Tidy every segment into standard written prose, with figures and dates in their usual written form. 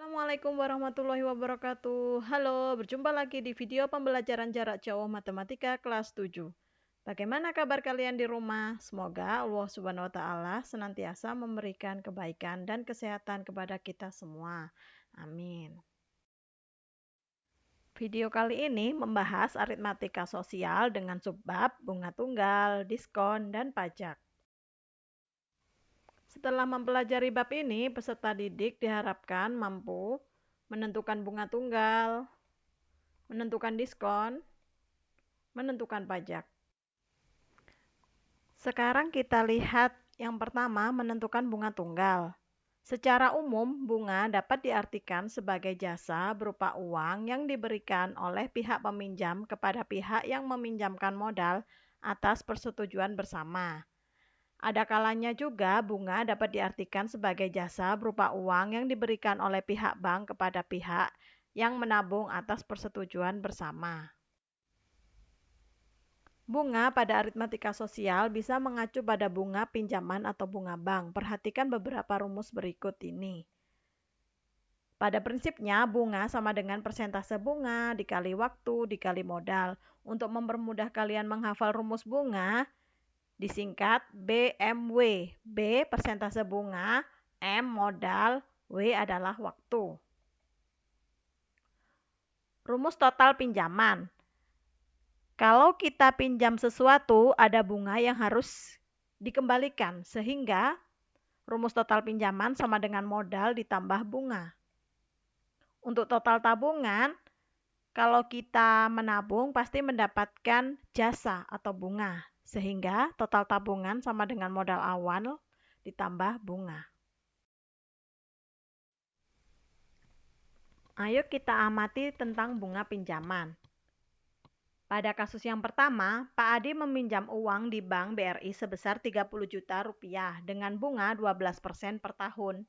Assalamualaikum warahmatullahi wabarakatuh. Halo, berjumpa lagi di video pembelajaran jarak jauh matematika kelas 7. Bagaimana kabar kalian di rumah? Semoga Allah Subhanahu wa taala senantiasa memberikan kebaikan dan kesehatan kepada kita semua. Amin. Video kali ini membahas aritmatika sosial dengan subbab bunga tunggal, diskon, dan pajak. Setelah mempelajari bab ini, peserta didik diharapkan mampu menentukan bunga tunggal, menentukan diskon, menentukan pajak. Sekarang kita lihat yang pertama, menentukan bunga tunggal. Secara umum, bunga dapat diartikan sebagai jasa berupa uang yang diberikan oleh pihak peminjam kepada pihak yang meminjamkan modal atas persetujuan bersama. Ada kalanya juga bunga dapat diartikan sebagai jasa berupa uang yang diberikan oleh pihak bank kepada pihak yang menabung atas persetujuan bersama. Bunga pada aritmatika sosial bisa mengacu pada bunga pinjaman atau bunga bank. Perhatikan beberapa rumus berikut ini. Pada prinsipnya, bunga sama dengan persentase bunga dikali waktu dikali modal. Untuk mempermudah kalian menghafal rumus bunga, disingkat BMW. B persentase bunga, M modal, W adalah waktu. Rumus total pinjaman. Kalau kita pinjam sesuatu, ada bunga yang harus dikembalikan, sehingga rumus total pinjaman sama dengan modal ditambah bunga. Untuk total tabungan, kalau kita menabung pasti mendapatkan jasa atau bunga, sehingga total tabungan sama dengan modal awal ditambah bunga. Ayo kita amati tentang bunga pinjaman. Pada kasus yang pertama, Pak Adi meminjam uang di Bank BRI sebesar 30 juta rupiah dengan bunga 12% per tahun.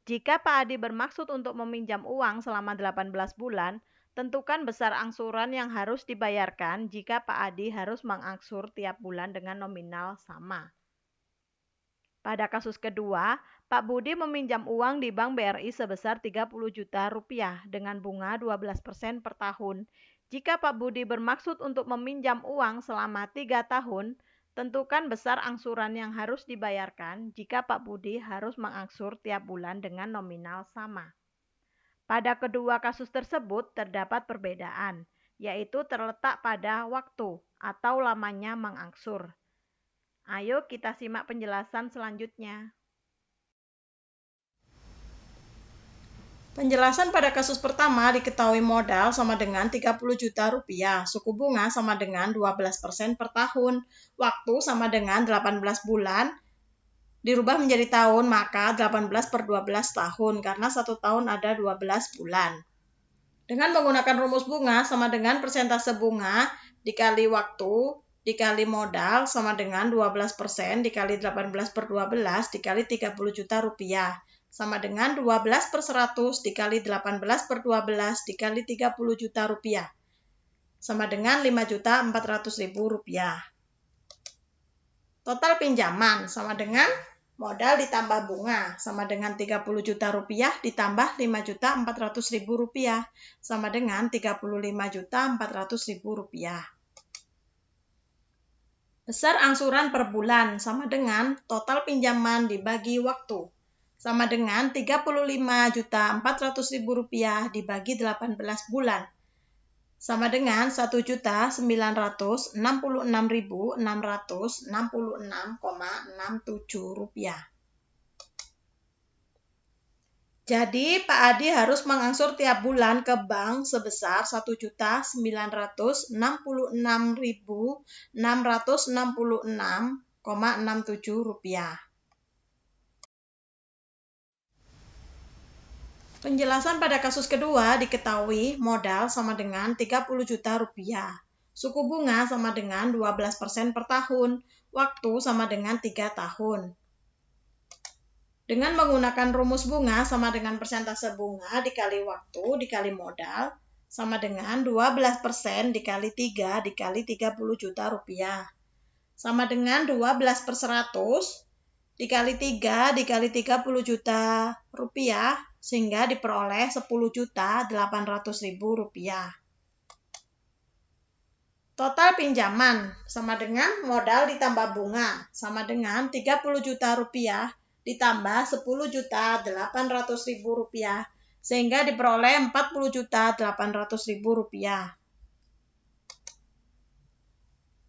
Jika Pak Adi bermaksud untuk meminjam uang selama 18 bulan, tentukan besar angsuran yang harus dibayarkan jika Pak Adi harus mengangsur tiap bulan dengan nominal sama. Pada kasus kedua, Pak Budi meminjam uang di Bank BRI sebesar 30 juta rupiah dengan bunga 12% per tahun. Jika Pak Budi bermaksud untuk meminjam uang selama 3 tahun, tentukan besar angsuran yang harus dibayarkan jika Pak Budi harus mengangsur tiap bulan dengan nominal sama. Pada kedua kasus tersebut terdapat perbedaan, yaitu terletak pada waktu atau lamanya mengangsur. Ayo kita simak penjelasan selanjutnya. Penjelasan pada kasus pertama diketahui modal sama dengan 30 juta rupiah, suku bunga sama dengan 12% per tahun, waktu sama dengan 18 bulan, dirubah menjadi tahun maka 18 per 12 tahun karena 1 tahun ada 12 bulan. Dengan menggunakan rumus bunga sama dengan persentase bunga dikali waktu dikali modal sama dengan 12% dikali 18 per 12 dikali 30 juta rupiah. Sama dengan 12 per 100 dikali 18 per 12 dikali 30 juta rupiah. Sama dengan 5.400.000 rupiah. Total pinjaman sama dengan modal ditambah bunga sama dengan 30 juta rupiah ditambah 5.400.000 rupiah sama dengan 35.400.000 rupiah. Besar angsuran per bulan sama dengan total pinjaman dibagi waktu sama dengan 35.400.000 rupiah dibagi 18 bulan sama dengan 1.966.666,67 rupiah. Jadi Pak Adi harus mengangsur tiap bulan ke bank sebesar 1.966.666,67 rupiah. Penjelasan pada kasus kedua diketahui modal sama dengan 30 juta rupiah. Suku bunga sama dengan 12% per tahun. Waktu sama dengan 3 tahun. Dengan menggunakan rumus bunga sama dengan persentase bunga dikali waktu dikali modal sama dengan 12% dikali 3 dikali 30 juta rupiah. Sama dengan 12 per 100 dikali 3 dikali 30 juta rupiah sehingga diperoleh 10.800.000 rupiah. Total pinjaman sama dengan modal ditambah bunga sama dengan 30 juta rupiah ditambah 10.800.000 rupiah sehingga diperoleh 40.800.000 rupiah.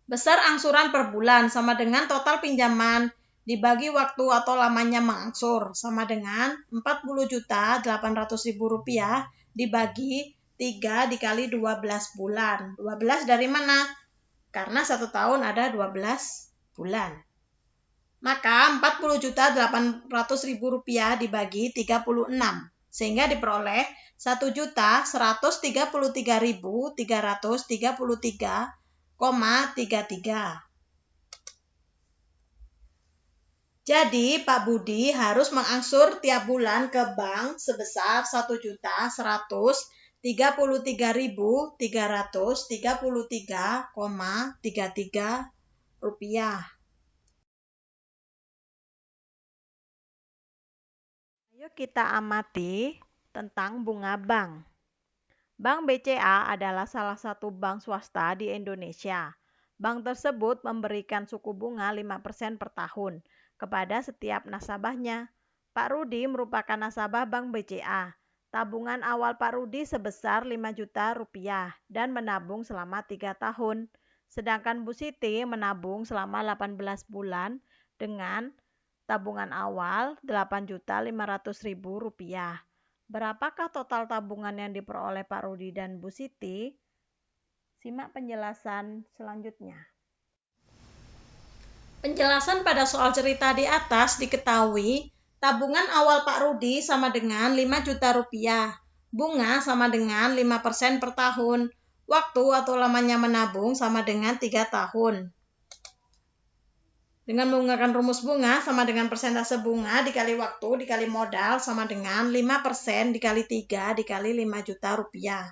Besar angsuran per bulan sama dengan total pinjaman dibagi waktu atau lamanya mengangsur sama dengan 40.800.000 rupiah dibagi 3 dikali 12 bulan. 12 dari mana? Karena 1 tahun ada 12 bulan. Maka 40.800.000 rupiah dibagi 36 sehingga diperoleh 1.133.333,33. Jadi, Pak Budi harus mengangsur tiap bulan ke bank sebesar 1.133.333,33 rupiah. Ayo kita amati tentang bunga bank. Bank BCA adalah salah satu bank swasta di Indonesia. Bank tersebut memberikan suku bunga 5% per tahun kepada setiap nasabahnya. Pak Rudi merupakan nasabah Bank BCA. Tabungan awal Pak Rudi sebesar 5 juta rupiah dan menabung selama 3 tahun. Sedangkan Bu Siti menabung selama 18 bulan dengan tabungan awal 8.500.000 rupiah. Berapakah total tabungan yang diperoleh Pak Rudi dan Bu Siti? Simak penjelasan selanjutnya. Penjelasan pada soal cerita di atas diketahui tabungan awal Pak Rudi sama dengan 5 juta rupiah. Bunga sama dengan 5% per tahun. Waktu atau lamanya menabung sama dengan 3 tahun. Dengan menggunakan rumus bunga sama dengan persentase bunga dikali waktu dikali modal sama dengan 5% dikali 3 dikali 5 juta rupiah.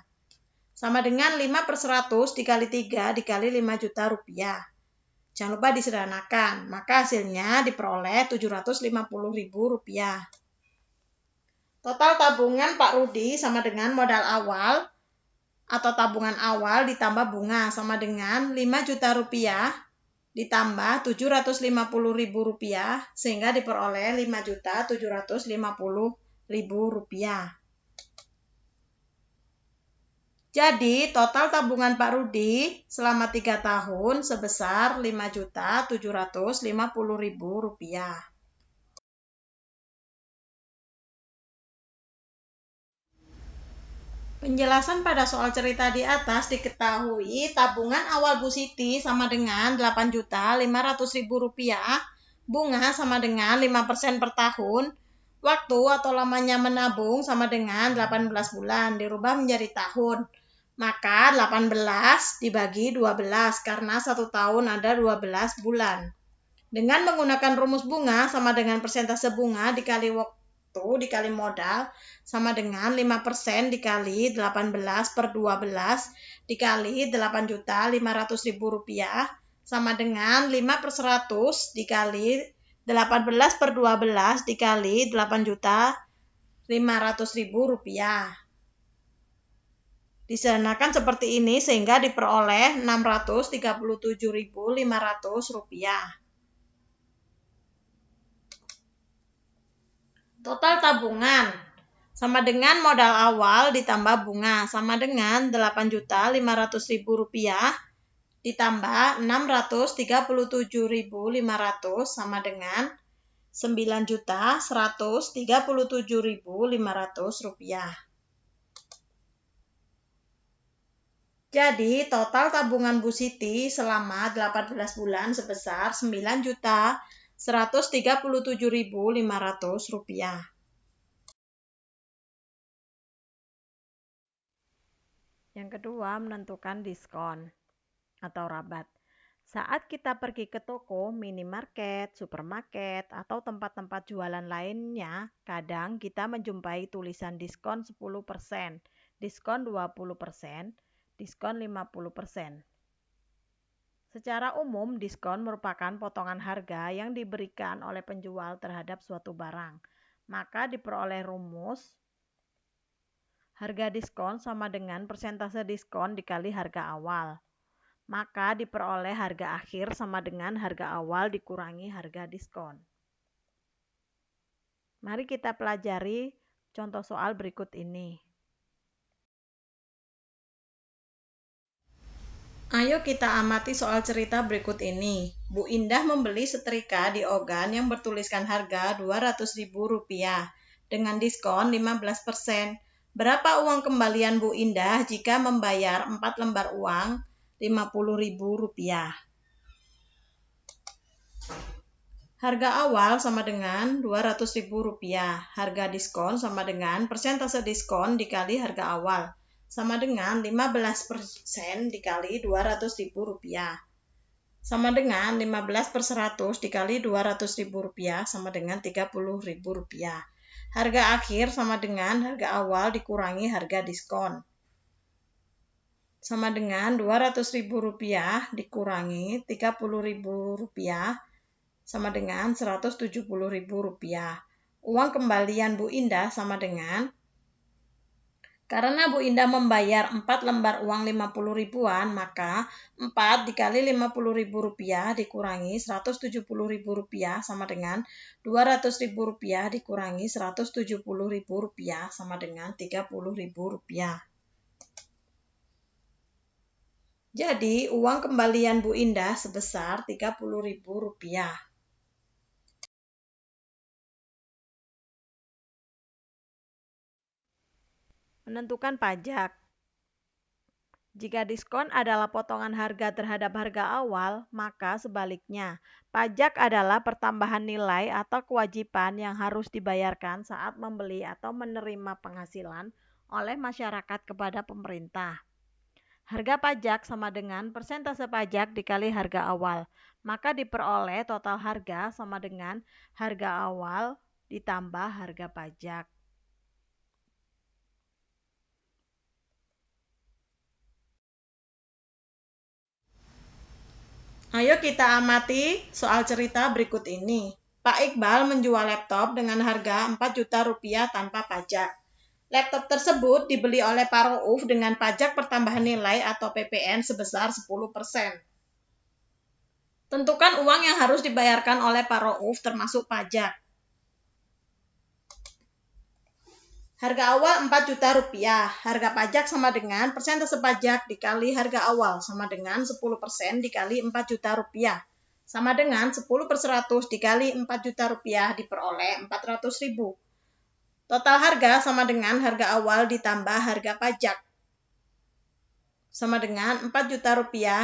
Sama dengan 5 per 100 dikali 3 dikali 5 juta rupiah. Jangan lupa disederhanakan, maka hasilnya diperoleh 750.000 rupiah. Total tabungan Pak Rudi sama dengan modal awal atau tabungan awal ditambah bunga sama dengan 5 juta rupiah ditambah 750.000 rupiah sehingga diperoleh 5.750.000 rupiah. Jadi total tabungan Pak Rudi selama 3 tahun sebesar 5.750.000 rupiah. Penjelasan pada soal cerita di atas diketahui tabungan awal Bu Siti sama dengan 8.500.000 rupiah, bunga sama dengan 5% per tahun, waktu atau lamanya menabung sama dengan 18 bulan dirubah menjadi tahun. Maka 18 dibagi 12 karena 1 tahun ada 12 bulan. Dengan menggunakan rumus bunga sama dengan persentase bunga dikali waktu dikali modal sama dengan 5% dikali 18 per 12 dikali 8.500.000 rupiah sama dengan 5 per 100 dikali 18 per 12 dikali 8.500.000 rupiah. Disederhanakan seperti ini sehingga diperoleh 637.500 rupiah. Total tabungan sama dengan modal awal ditambah bunga sama dengan 8.500.000 rupiah ditambah 637.500 sama dengan 9.137.500 rupiah. Jadi total tabungan Bu Siti selama 18 bulan sebesar 9.137.500 rupiah. Yang kedua, menentukan diskon atau rabat. Saat kita pergi ke toko, minimarket, supermarket, atau tempat-tempat jualan lainnya, kadang kita menjumpai tulisan diskon 10%, diskon 20%, diskon 50%. Secara umum, diskon merupakan potongan harga yang diberikan oleh penjual terhadap suatu barang. Maka diperoleh rumus harga diskon sama dengan persentase diskon dikali harga awal. Maka diperoleh harga akhir sama dengan harga awal dikurangi harga diskon. Mari kita pelajari contoh soal berikut ini. Ayo kita amati soal cerita berikut ini. Bu Indah membeli setrika di Ogan yang bertuliskan harga Rp200.000 dengan diskon 15%. Berapa uang kembalian Bu Indah jika membayar 4 lembar uang Rp50.000? Harga awal sama dengan Rp200.000. Harga diskon sama dengan persentase diskon dikali harga awal. Sama dengan 15% dikali Rp200.000. Sama dengan 15/100 dikali Rp200.000 sama dengan Rp30.000. Harga akhir sama dengan harga awal dikurangi harga diskon. Sama dengan Rp200.000 dikurangi Rp30.000 sama dengan Rp170.000. Uang kembalian Bu Indah sama dengan, karena Bu Indah membayar 4 lembar uang Rp50.000-an, maka 4 dikali Rp50.000 dikurangi Rp170.000 sama dengan Rp200.000 dikurangi Rp170.000 sama dengan Rp30.000. Jadi, uang kembalian Bu Indah sebesar Rp30.000. Menentukan pajak. Jika diskon adalah potongan harga terhadap harga awal, maka sebaliknya, pajak adalah pertambahan nilai atau kewajiban yang harus dibayarkan saat membeli atau menerima penghasilan oleh masyarakat kepada pemerintah. Harga pajak sama dengan persentase pajak dikali harga awal, maka diperoleh total harga sama dengan harga awal ditambah harga pajak. Ayo kita amati soal cerita berikut ini. Pak Iqbal menjual laptop dengan harga Rp4 juta tanpa pajak. Laptop tersebut dibeli oleh Pak Rauf dengan pajak pertambahan nilai atau PPN sebesar 10%. Tentukan uang yang harus dibayarkan oleh Pak Rauf termasuk pajak. Harga awal Rp4 juta. Harga pajak sama dengan persentase pajak dikali harga awal sama dengan 10% dikali Rp4 juta. Sama dengan 10/100 dikali Rp4 juta diperoleh Rp400.000. Total harga sama dengan harga awal ditambah harga pajak. Sama dengan Rp4 juta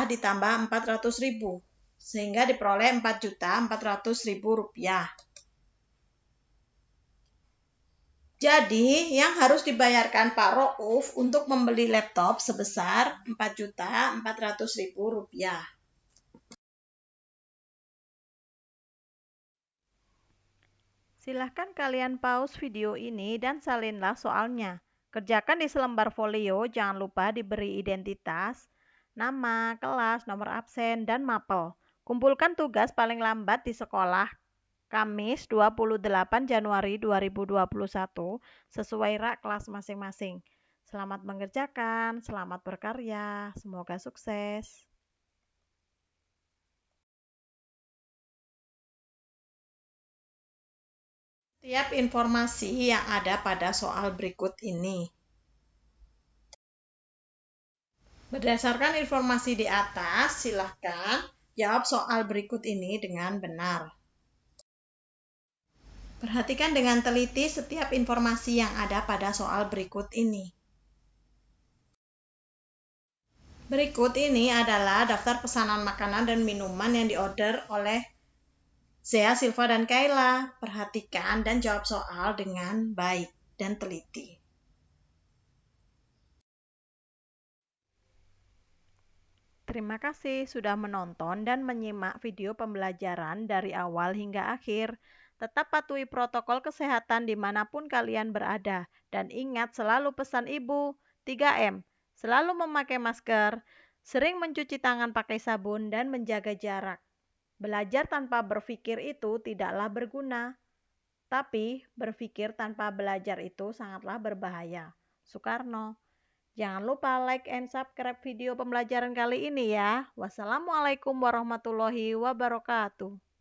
ditambah Rp400.000. Sehingga diperoleh Rp4.400.000. Jadi, yang harus dibayarkan Pak Rauf untuk membeli laptop sebesar Rp4.400.000. Silahkan kalian pause video ini dan salinlah soalnya. Kerjakan di selembar folio, jangan lupa diberi identitas, nama, kelas, nomor absen, dan mapel. Kumpulkan tugas paling lambat di sekolah Kamis 28 Januari 2021 sesuai rak kelas masing-masing. Selamat mengerjakan, selamat berkarya, semoga sukses. Tiap informasi yang ada pada soal berikut ini. Berdasarkan informasi di atas, silahkan jawab soal berikut ini dengan benar. Perhatikan dengan teliti setiap informasi yang ada pada soal berikut ini. Berikut ini adalah daftar pesanan makanan dan minuman yang diorder oleh Zea, Silva, dan Kayla. Perhatikan dan jawab soal dengan baik dan teliti. Terima kasih sudah menonton dan menyimak video pembelajaran dari awal hingga akhir. Tetap patuhi protokol kesehatan dimanapun kalian berada. Dan ingat selalu pesan Ibu, 3M. Selalu memakai masker, Sering mencuci tangan pakai sabun dan menjaga jarak. Belajar tanpa berpikir itu tidaklah berguna, tapi berpikir tanpa belajar itu sangatlah berbahaya. Soekarno. Jangan lupa like and subscribe video pembelajaran kali ini ya. Wassalamualaikum warahmatullahi wabarakatuh.